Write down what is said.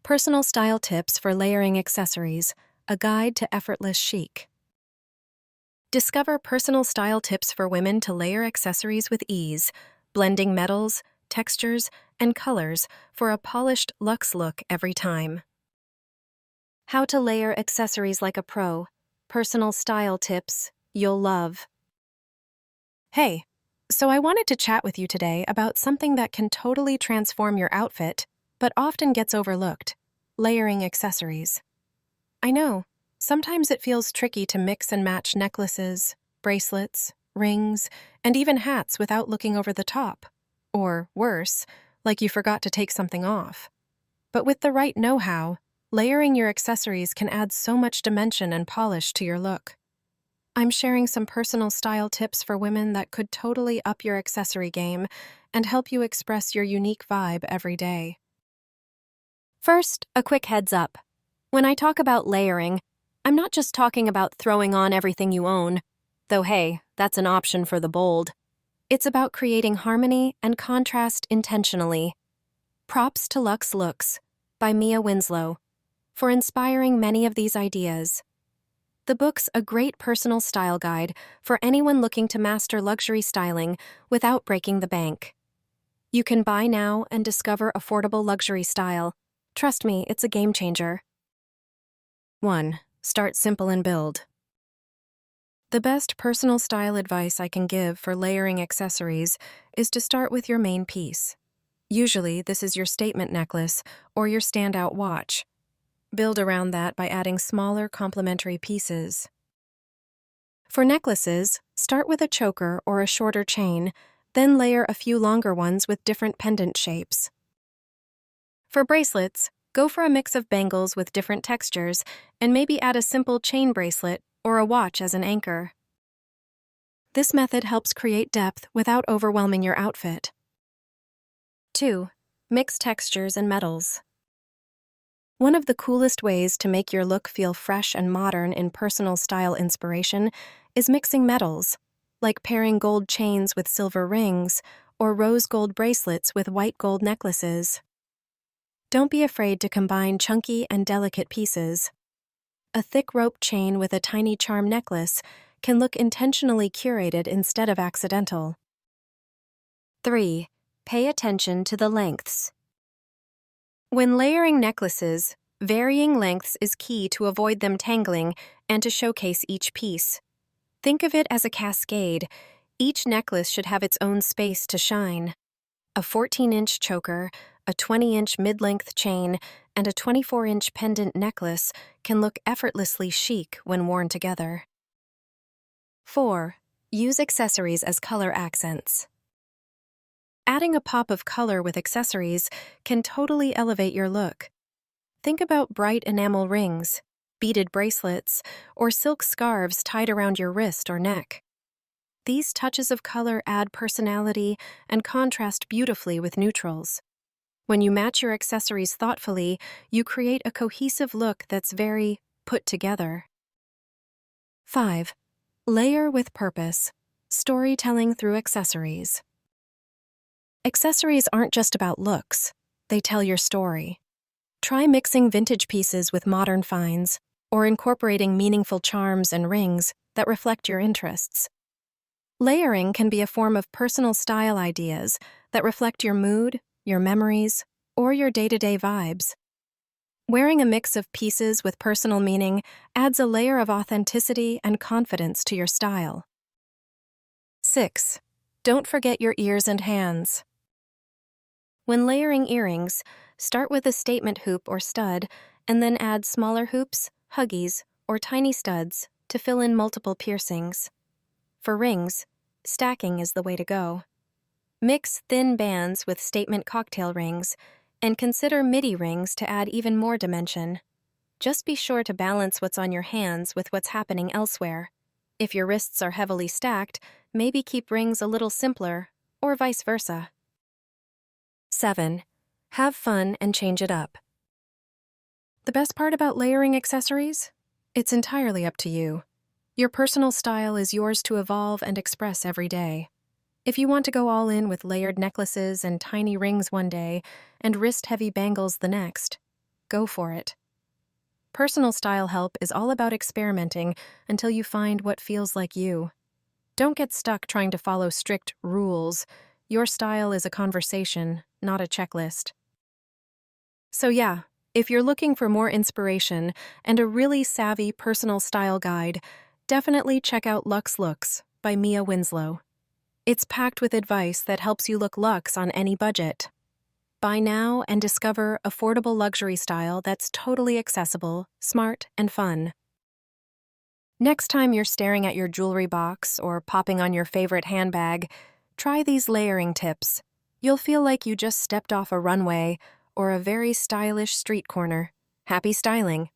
Personal Style Tips for Layering Accessories, a guide to effortless chic. Discover personal style tips for women to layer accessories with ease, blending metals, textures, and colors for a polished luxe look every time. How to layer accessories like a pro. Personal style tips you'll love. Hey, so I wanted to chat with you today about something that can totally transform your outfit, but often gets overlooked: layering accessories. I know, sometimes it feels tricky to mix and match necklaces, bracelets, rings, and even hats without looking over the top. Or worse, like you forgot to take something off. But with the right know-how, layering your accessories can add so much dimension and polish to your look. I'm sharing some personal style tips for women that could totally up your accessory game and help you express your unique vibe every day. First, a quick heads up. When I talk about layering, I'm not just talking about throwing on everything you own, though hey, that's an option for the bold. It's about creating harmony and contrast intentionally. Props to Luxe Looks by Mia Winslow for inspiring many of these ideas. The book's a great personal style guide for anyone looking to master luxury styling without breaking the bank. You can buy now and discover affordable luxury style. Trust me, it's a game changer. 1. Start simple and build. The best personal style advice I can give for layering accessories is to start with your main piece. Usually, this is your statement necklace or your standout watch. Build around that by adding smaller complementary pieces. For necklaces, start with a choker or a shorter chain, then layer a few longer ones with different pendant shapes. For bracelets, go for a mix of bangles with different textures and maybe add a simple chain bracelet or a watch as an anchor. This method helps create depth without overwhelming your outfit. 2. Mix textures and metals. One of the coolest ways to make your look feel fresh and modern in personal style inspiration is mixing metals, like pairing gold chains with silver rings or rose gold bracelets with white gold necklaces. Don't be afraid to combine chunky and delicate pieces. A thick rope chain with a tiny charm necklace can look intentionally curated instead of accidental. 3. Pay attention to the lengths. When layering necklaces, varying lengths is key to avoid them tangling and to showcase each piece. Think of it as a cascade. Each necklace should have its own space to shine. A 14-inch choker, a 20-inch mid-length chain, and a 24-inch pendant necklace can look effortlessly chic when worn together. 4. Use accessories as color accents. Adding a pop of color with accessories can totally elevate your look. Think about bright enamel rings, beaded bracelets, or silk scarves tied around your wrist or neck. These touches of color add personality and contrast beautifully with neutrals. When you match your accessories thoughtfully, you create a cohesive look that's very put together. 5. Layer with purpose. Storytelling through accessories. Accessories aren't just about looks, they tell your story. Try mixing vintage pieces with modern finds, or incorporating meaningful charms and rings that reflect your interests. Layering can be a form of personal style ideas that reflect your mood, your memories, or your day-to-day vibes. Wearing a mix of pieces with personal meaning adds a layer of authenticity and confidence to your style. 6. Don't forget your ears and hands. When layering earrings, start with a statement hoop or stud, and then add smaller hoops, huggies, or tiny studs to fill in multiple piercings. For rings, stacking is the way to go. Mix thin bands with statement cocktail rings, and consider midi rings to add even more dimension. Just be sure to balance what's on your hands with what's happening elsewhere. If your wrists are heavily stacked, maybe keep rings a little simpler, or vice versa. 7. Have fun and change it up. The best part about layering accessories? It's entirely up to you. Your personal style is yours to evolve and express every day. If you want to go all in with layered necklaces and tiny rings one day and wrist-heavy bangles the next, go for it. Personal style help is all about experimenting until you find what feels like you. Don't get stuck trying to follow strict rules. Your style is a conversation, not a checklist. So yeah, if you're looking for more inspiration and a really savvy personal style guide, definitely check out Luxe Looks by Mia Winslow. It's packed with advice that helps you look luxe on any budget. Buy now and discover affordable luxury style that's totally accessible, smart, and fun. Next time you're staring at your jewelry box or popping on your favorite handbag, try these layering tips. You'll feel like you just stepped off a runway or a very stylish street corner. Happy styling!